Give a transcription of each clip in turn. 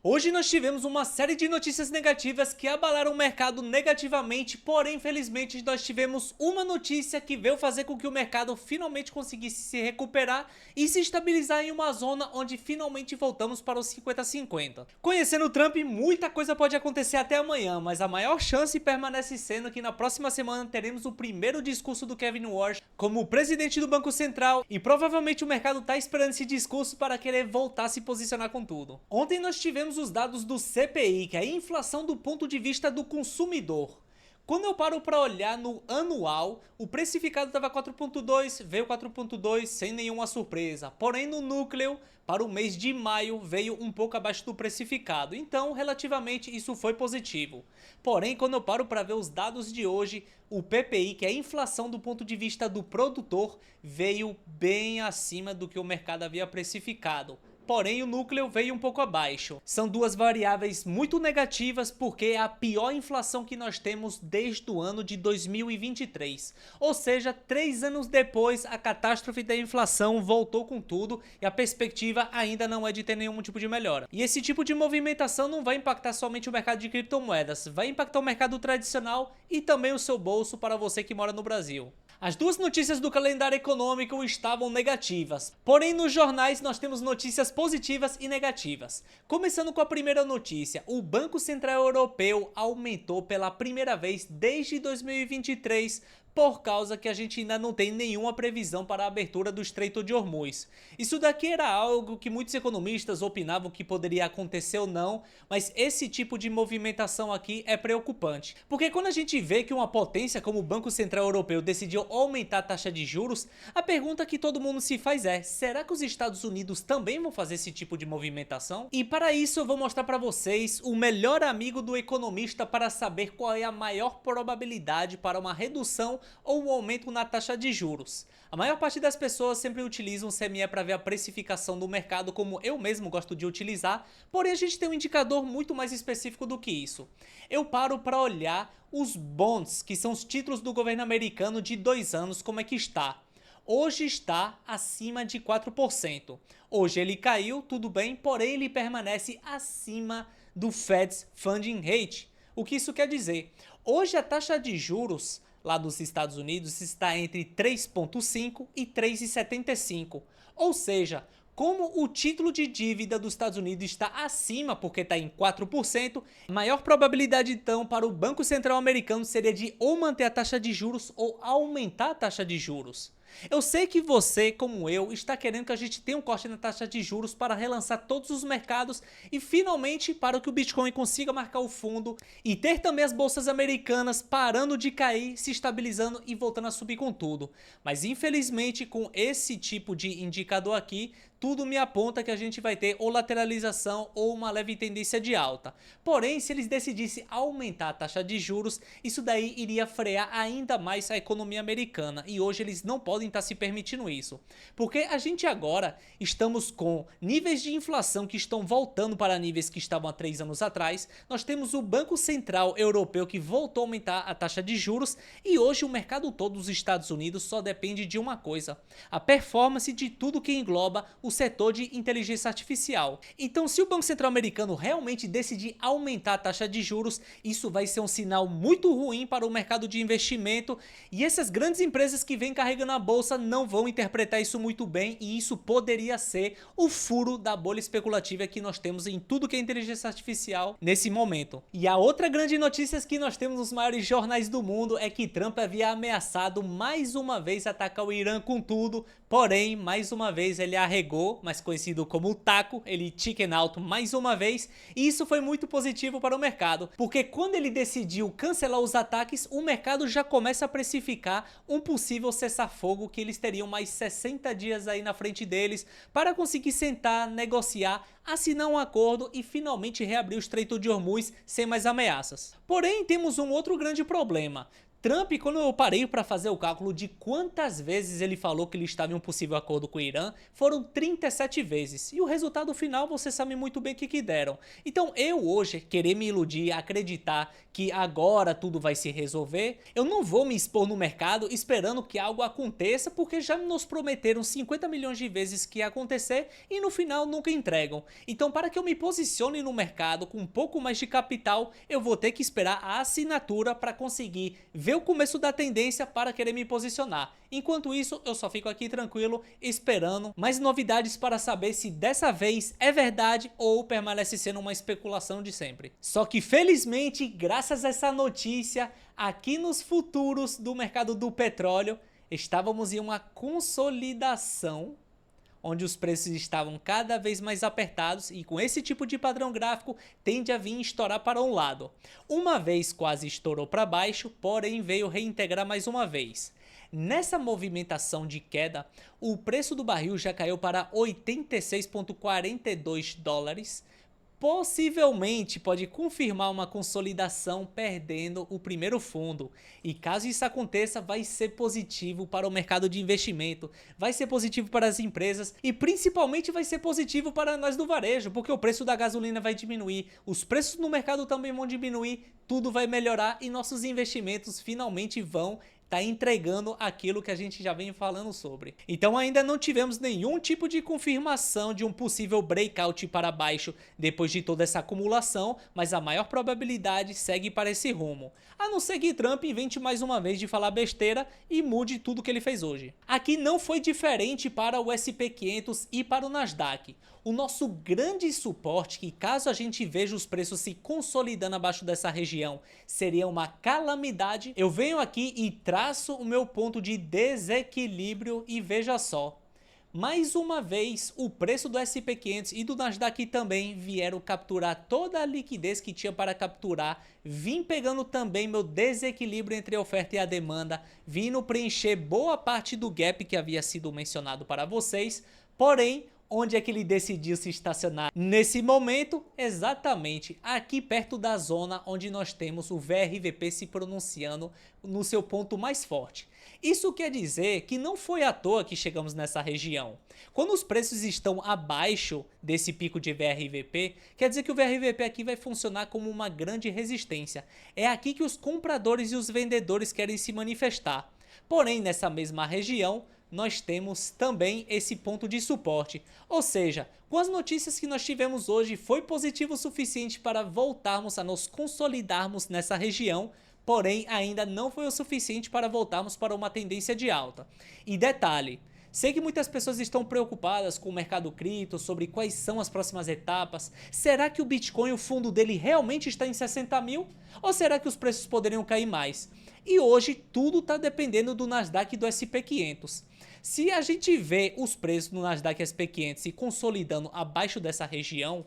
Hoje nós tivemos uma série de notícias negativas que abalaram o mercado negativamente, porém infelizmente nós tivemos uma notícia que veio fazer com que o mercado finalmente conseguisse se recuperar e se estabilizar em uma zona onde finalmente voltamos para os 50-50. Conhecendo o Trump, muita coisa pode acontecer até amanhã, mas a maior chance permanece sendo que na próxima semana teremos o primeiro discurso do Kevin Warsh como presidente do Banco Central e provavelmente o mercado está esperando esse discurso para querer voltar a se posicionar com tudo. Ontem nós tivemos os dados do CPI, que é a inflação do ponto de vista do consumidor. Quando eu paro para olhar no anual, o precificado estava 4.2, veio 4.2 sem nenhuma surpresa. Porém no núcleo, para o mês de maio, veio um pouco abaixo do precificado. Então, relativamente, isso foi positivo. Porém, quando eu paro para ver os dados de hoje, o PPI, que é a inflação do ponto de vista do produtor, veio bem acima do que o mercado havia precificado. Porém o núcleo veio um pouco abaixo. São duas variáveis muito negativas porque é a pior inflação que nós temos desde o ano de 2023. Ou seja, 3 anos depois a catástrofe da inflação voltou com tudo e a perspectiva ainda não é de ter nenhum tipo de melhora. E esse tipo de movimentação não vai impactar somente o mercado de criptomoedas, vai impactar o mercado tradicional e também o seu bolso para você que mora no Brasil. As duas notícias do calendário econômico estavam negativas, porém nos jornais nós temos notícias positivas e negativas. Começando com a primeira notícia, o Banco Central Europeu aumentou pela primeira vez desde 2023 por causa que a gente ainda não tem nenhuma previsão para a abertura do Estreito de Hormuz. Isso daqui era algo que muitos economistas opinavam que poderia acontecer ou não, mas esse tipo de movimentação aqui é preocupante. Porque quando a gente vê que uma potência como o Banco Central Europeu decidiu aumentar a taxa de juros, a pergunta que todo mundo se faz é, será que os Estados Unidos também vão fazer esse tipo de movimentação? E para isso eu vou mostrar para vocês o melhor amigo do economista para saber qual é a maior probabilidade para uma redução ou um aumento na taxa de juros. A maior parte das pessoas sempre utilizam o CME para ver a precificação do mercado, como eu mesmo gosto de utilizar, porém a gente tem um indicador muito mais específico do que isso. Eu paro para olhar os bonds, que são os títulos do governo americano de 2 anos, como é que está. Hoje está acima de 4%. Hoje ele caiu, tudo bem, porém ele permanece acima do Fed's Funding Rate. O que isso quer dizer? Hoje a taxa de juros lá dos Estados Unidos está entre 3,5 e 3,75. Ou seja, como o título de dívida dos Estados Unidos está acima porque está em 4%, a maior probabilidade então para o Banco Central americano seria de ou manter a taxa de juros ou aumentar a taxa de juros. Eu sei que você, como eu, está querendo que a gente tenha um corte na taxa de juros para relançar todos os mercados e finalmente para que o Bitcoin consiga marcar o fundo e ter também as bolsas americanas parando de cair, se estabilizando e voltando a subir com tudo. Mas infelizmente com esse tipo de indicador aqui, tudo me aponta que a gente vai ter ou lateralização ou uma leve tendência de alta. Porém, se eles decidissem aumentar a taxa de juros, isso daí iria frear ainda mais a economia americana e hoje eles não podem estar se permitindo isso. Porque a gente agora estamos com níveis de inflação que estão voltando para níveis que estavam há 3 anos atrás, nós temos o Banco Central Europeu que voltou a aumentar a taxa de juros e hoje o mercado todo dos Estados Unidos só depende de uma coisa, a performance de tudo que engloba o setor de inteligência artificial. Então se o Banco Central americano realmente decidir aumentar a taxa de juros, isso vai ser um sinal muito ruim para o mercado de investimento e essas grandes empresas que vêm carregando a bolsa não vão interpretar isso muito bem e isso poderia ser o furo da bolha especulativa que nós temos em tudo que é inteligência artificial nesse momento. E a outra grande notícia que nós temos nos maiores jornais do mundo é que Trump havia ameaçado mais uma vez atacar o Irã com tudo, porém mais uma vez ele arregou, mais conhecido como o taco, ele chicken out mais uma vez e isso foi muito positivo para o mercado, porque quando ele decidiu cancelar os ataques, o mercado já começa a precificar um possível cessar-fogo que eles teriam mais 60 dias aí na frente deles para conseguir sentar, negociar, assinar um acordo e finalmente reabrir o Estreito de Hormuz sem mais ameaças. Porém, temos um outro grande problema. Trump, quando eu parei para fazer o cálculo de quantas vezes ele falou que ele estava em um possível acordo com o Irã, foram 37 vezes. E o resultado final você sabe muito bem o que deram. Então eu hoje querer me iludir, acreditar que agora tudo vai se resolver, eu não vou me expor no mercado esperando que algo aconteça, porque já nos prometeram 50 milhões de vezes que ia acontecer e no final nunca entregam. Então para que eu me posicione no mercado com um pouco mais de capital, eu vou ter que esperar a assinatura para conseguir ver o começo da tendência para querer me posicionar. Enquanto isso, eu só fico aqui tranquilo, esperando mais novidades para saber se dessa vez é verdade ou permanece sendo uma especulação de sempre. Só que felizmente, graças a essa notícia, aqui nos futuros do mercado do petróleo, estávamos em uma consolidação onde os preços estavam cada vez mais apertados e com esse tipo de padrão gráfico tende a vir estourar para um lado. Uma vez quase estourou para baixo, porém veio reintegrar mais uma vez. Nessa movimentação de queda, o preço do barril já caiu para 86,42 dólares, possivelmente pode confirmar uma consolidação perdendo o primeiro fundo. E caso isso aconteça, vai ser positivo para o mercado de investimento, vai ser positivo para as empresas e principalmente vai ser positivo para nós do varejo, porque o preço da gasolina vai diminuir, os preços no mercado também vão diminuir, tudo vai melhorar e nossos investimentos finalmente vão tá entregando aquilo que a gente já vem falando sobre. Então ainda não tivemos nenhum tipo de confirmação de um possível breakout para baixo depois de toda essa acumulação, mas a maior probabilidade segue para esse rumo. A não ser que Trump invente mais uma vez de falar besteira e mude tudo que ele fez hoje. Aqui não foi diferente para o S&P 500 e para o Nasdaq. O nosso grande suporte, que caso a gente veja os preços se consolidando abaixo dessa região, seria uma calamidade. Eu venho aqui e traço o meu ponto de desequilíbrio e veja só. Mais uma vez, o preço do S&P 500 e do Nasdaq também vieram capturar toda a liquidez que tinha para capturar. Vim pegando também meu desequilíbrio entre a oferta e a demanda, vindo preencher boa parte do gap que havia sido mencionado para vocês, porém, onde é que ele decidiu se estacionar nesse momento? Exatamente aqui perto da zona onde nós temos o VRVP se pronunciando no seu ponto mais forte. Isso quer dizer que não foi à toa que chegamos nessa região. Quando os preços estão abaixo desse pico de VRVP, quer dizer que o VRVP aqui vai funcionar como uma grande resistência. É aqui que os compradores e os vendedores querem se manifestar. Porém, nessa mesma região, nós temos também esse ponto de suporte, ou seja, com as notícias que nós tivemos hoje foi positivo o suficiente para voltarmos a nos consolidarmos nessa região, porém ainda não foi o suficiente para voltarmos para uma tendência de alta. E detalhe, sei que muitas pessoas estão preocupadas com o mercado cripto, sobre quais são as próximas etapas. Será que o Bitcoin, o fundo dele realmente está em 60 mil? Ou será que os preços poderiam cair mais? E hoje tudo está dependendo do Nasdaq e do S&P 500. Se a gente vê os preços no Nasdaq e S&P 500 se consolidando abaixo dessa região,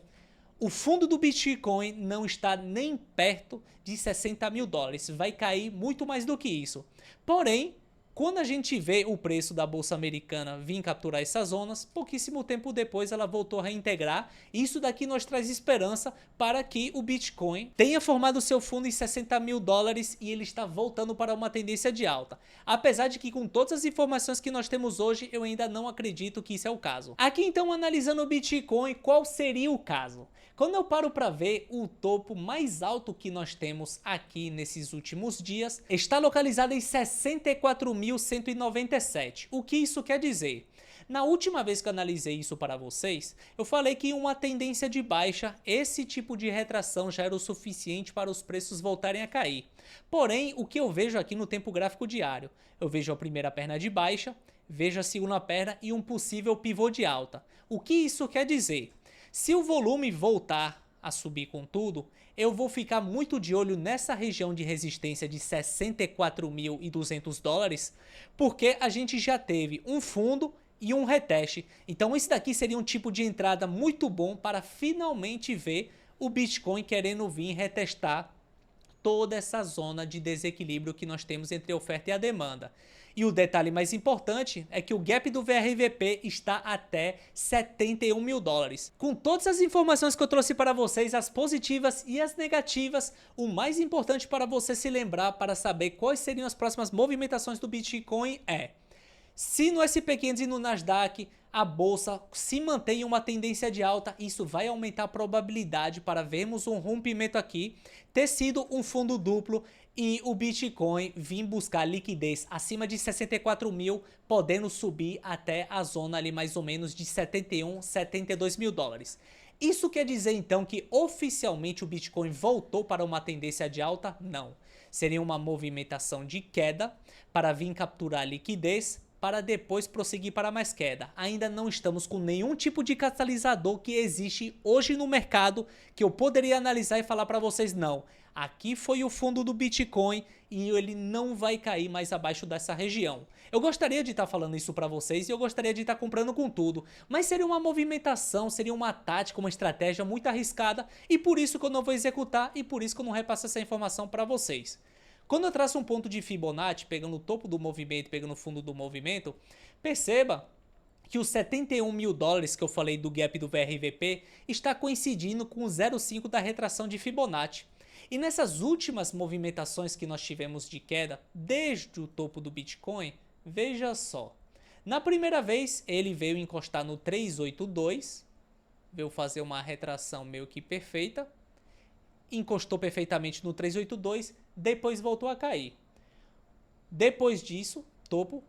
o fundo do Bitcoin não está nem perto de 60 mil dólares, vai cair muito mais do que isso. Porém, quando a gente vê o preço da bolsa americana vir capturar essas zonas, pouquíssimo tempo depois ela voltou a reintegrar. Isso daqui nos traz esperança para que o Bitcoin tenha formado seu fundo em 60 mil dólares e ele está voltando para uma tendência de alta. Apesar de que com todas as informações que nós temos hoje, eu ainda não acredito que isso é o caso. Aqui então analisando o Bitcoin, qual seria o caso? Quando eu paro para ver, o topo mais alto que nós temos aqui nesses últimos dias está localizado em 64.197. O que isso quer dizer? Na última vez que eu analisei isso para vocês, eu falei que em uma tendência de baixa, esse tipo de retração já era o suficiente para os preços voltarem a cair. Porém, o que eu vejo aqui no tempo gráfico diário? Eu vejo a primeira perna de baixa, vejo a segunda perna e um possível pivô de alta. O que isso quer dizer? Se o volume voltar a subir com tudo, eu vou ficar muito de olho nessa região de resistência de 64.200 dólares, porque a gente já teve um fundo e um reteste. Então esse daqui seria um tipo de entrada muito bom para finalmente ver o Bitcoin querendo vir retestar toda essa zona de desequilíbrio que nós temos entre a oferta e a demanda. E o detalhe mais importante é que o gap do VRVP está até 71 mil dólares. Com todas as informações que eu trouxe para vocês, as positivas e as negativas, o mais importante para você se lembrar para saber quais seriam as próximas movimentações do Bitcoin é: se no SP500 e no Nasdaq a bolsa se mantém em uma tendência de alta, isso vai aumentar a probabilidade para vermos um rompimento aqui, ter sido um fundo duplo e o Bitcoin vir buscar liquidez acima de 64 mil, podendo subir até a zona ali mais ou menos de 71, 72 mil dólares. Isso quer dizer então que oficialmente o Bitcoin voltou para uma tendência de alta? Não. Seria uma movimentação de queda para vir capturar liquidez, para depois prosseguir para mais queda. Ainda não estamos com nenhum tipo de catalisador que existe hoje no mercado que eu poderia analisar e falar para vocês: não, aqui foi o fundo do Bitcoin e ele não vai cair mais abaixo dessa região. Eu gostaria de estar falando isso para vocês e eu gostaria de estar comprando com tudo, mas seria uma movimentação, seria uma tática, uma estratégia muito arriscada e por isso que eu não vou executar e por isso que eu não repasso essa informação para vocês. Quando eu traço um ponto de Fibonacci, pegando o topo do movimento, pegando o fundo do movimento, perceba que os 71 mil dólares que eu falei do gap do VRVP está coincidindo com o 0,5 da retração de Fibonacci. E nessas últimas movimentações que nós tivemos de queda, desde o topo do Bitcoin, veja só. Na primeira vez, ele veio encostar no 382, veio fazer uma retração meio que perfeita, encostou perfeitamente no 382, depois voltou a cair. Depois disso, topo,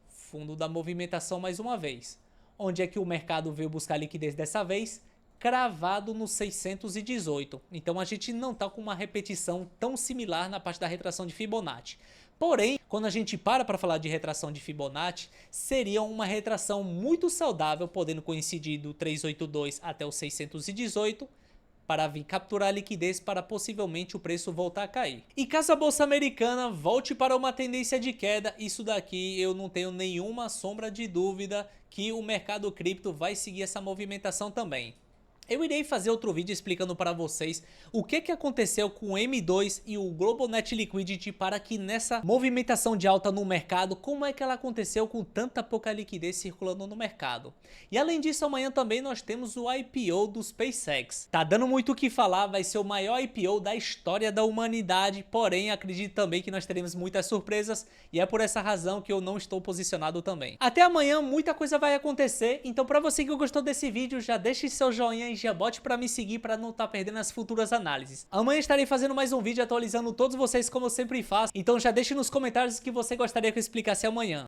fundo da movimentação mais uma vez. Onde é que o mercado veio buscar liquidez dessa vez? Cravado no 618. Então a gente não está com uma repetição tão similar na parte da retração de Fibonacci. Porém, quando a gente para falar de retração de Fibonacci, seria uma retração muito saudável, podendo coincidir do 382 até o 618, para vir capturar a liquidez para possivelmente o preço voltar a cair. E caso a bolsa americana volte para uma tendência de queda, isso daqui eu não tenho nenhuma sombra de dúvida que o mercado cripto vai seguir essa movimentação também. Eu irei fazer outro vídeo explicando para vocês o que aconteceu com o M2 e o Global Net Liquidity para que nessa movimentação de alta no mercado, como é que ela aconteceu com tanta pouca liquidez circulando no mercado. E além disso, amanhã também nós temos o IPO do SpaceX. Tá dando muito o que falar, vai ser o maior IPO da história da humanidade, porém acredito também que nós teremos muitas surpresas e é por essa razão que eu não estou posicionado também. Até amanhã, muita coisa vai acontecer, então para você que gostou desse vídeo, já deixe seu joinha e já bote para me seguir para não estar perdendo as futuras análises. Amanhã estarei fazendo mais um vídeo atualizando todos vocês como eu sempre faço, então já deixe nos comentários o que você gostaria que eu explicasse amanhã.